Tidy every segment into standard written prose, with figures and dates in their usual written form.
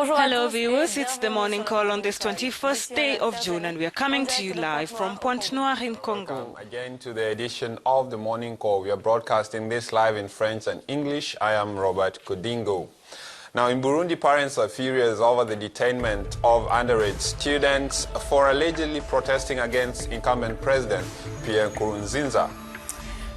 Hello viewers, it's the morning call on this 21st day of June and we are coming to you live from Pointe-Noire in Congo. Welcome again to the edition of the morning call. We are broadcasting this live in French and English. I am Robert Kodingo. Now in Burundi, parents are furious over the detainment of underage students for allegedly protesting against incumbent President Pierre Nkurunziza.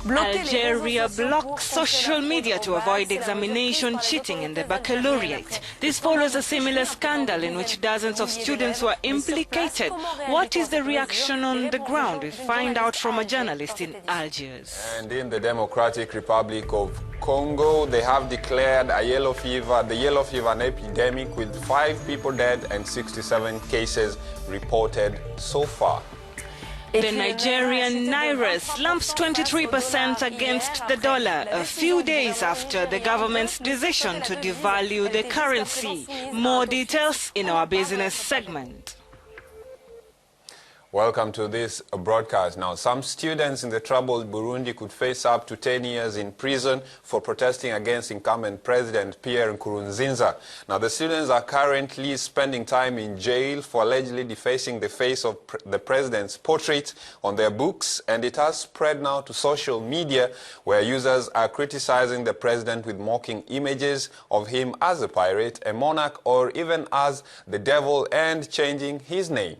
Algeria blocks social media to avoid examination cheating in the baccalaureate. This follows a similar scandal in which dozens of students were implicated. What is the reaction on the ground? We find out from a journalist in Algiers. And in the Democratic Republic of Congo, they have declared the yellow fever an epidemic with 5 people dead and 67 cases reported so far. The Nigerian naira slumps 23% against the dollar a few days after the government's decision to devalue the currency. More details in our business segment. Welcome to this broadcast. Now, some students in the troubled Burundi could face up to 10 years in prison for protesting against incumbent President Pierre Nkurunziza. Now, the students are currently spending time in jail for allegedly defacing the face of the president's portrait on their books, and it has spread now to social media where users are criticizing the president with mocking images of him as a pirate, a monarch, or even as the devil, and changing his name.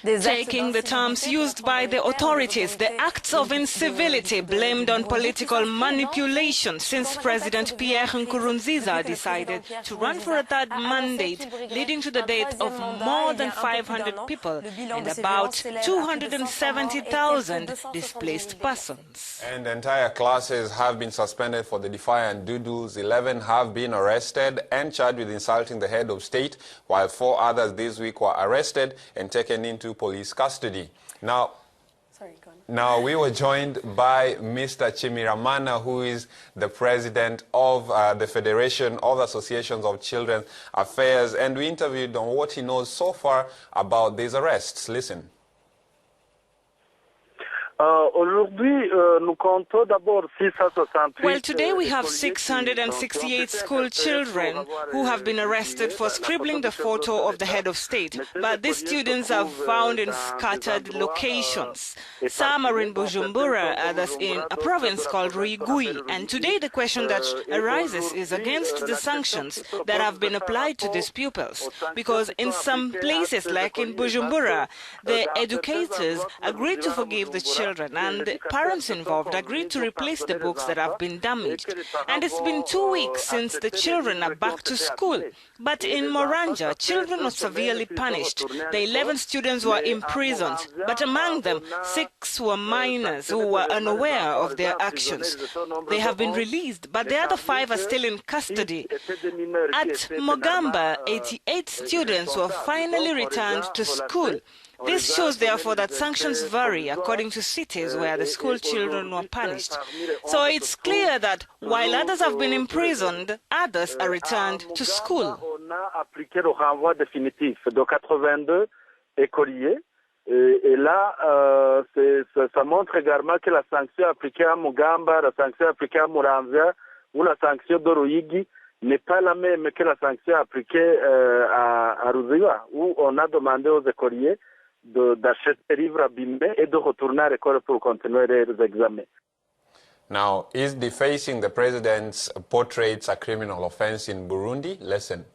Taking the terms used by the authorities, the acts of incivility blamed on political manipulation since President Pierre Nkurunziza decided to run for a third mandate, leading to the death of more than 500 people and about 270,000 displaced persons. And entire classes have been suspended for the defiant doodles. 11 have been arrested and charged with insulting the head of state, while 4 others this week were arrested and taken into police custody. Now we were joined by Mr. Chimirimana, who is the president of the Federation of Associations of Children's Affairs, and we interviewed on what he knows so far about these arrests. Listen. Well, today we have 668 school children who have been arrested for scribbling the photo of the head of state, but these students are found in scattered locations. Some are in Bujumbura, others in a province called Ruigui, and today the question that arises is against the sanctions that have been applied to these pupils, because in some places, like in Bujumbura, the educators agreed to forgive the children, and the parents involved agreed to replace the books that have been damaged. And it's been 2 weeks since the children are back to school. But in Moranja, children were severely punished. The 11 students were imprisoned, but among them, 6 were minors who were unaware of their actions. They have been released, but the other 5 are still in custody. At Mogamba, 88 students were finally returned to school. This shows, therefore, that sanctions vary according to cities where the school children were punished. So it's clear that while others have been imprisoned, others are returned to school. Et là, ça montre également que la sanction appliquée à Mugamba, la sanction appliquée à Muramvya ou la sanction d'Oroyigi n'est pas la même que la sanction appliquée à Ruziwa, où on a demandé aux écoliers d'acheter des livres abîmés et de retourner à l'école pour continuer les examens. Now, is defacing the president's portraits a criminal offense in Burundi? Listen.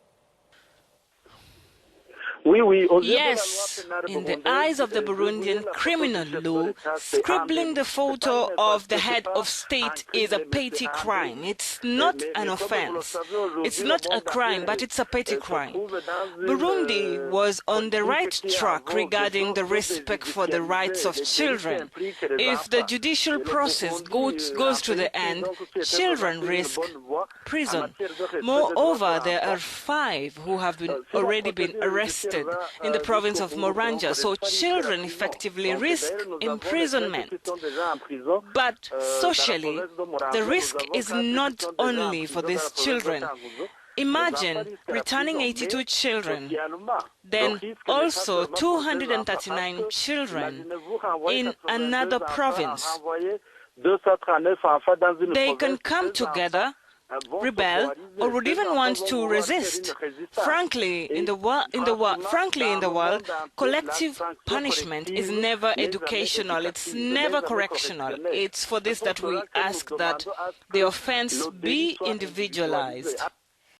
Yes, in the eyes of the Burundian criminal law, scribbling the photo of the head of state is a petty crime. It's not an offense. It's not a crime, but it's a petty crime. Burundi was on the right track regarding the respect for the rights of children. If the judicial process goes to the end, children risk prison. Moreover, there are 5 who have already been arrested in the province of Moranja, so children effectively risk imprisonment. But socially, the risk is not only for these children. Imagine returning 82 children, then also 239 children in another province. They can come together rebel, or would even want to resist. Frankly, in the world, collective punishment is never educational, it's never correctional. It's for this that we ask that the offense be individualized.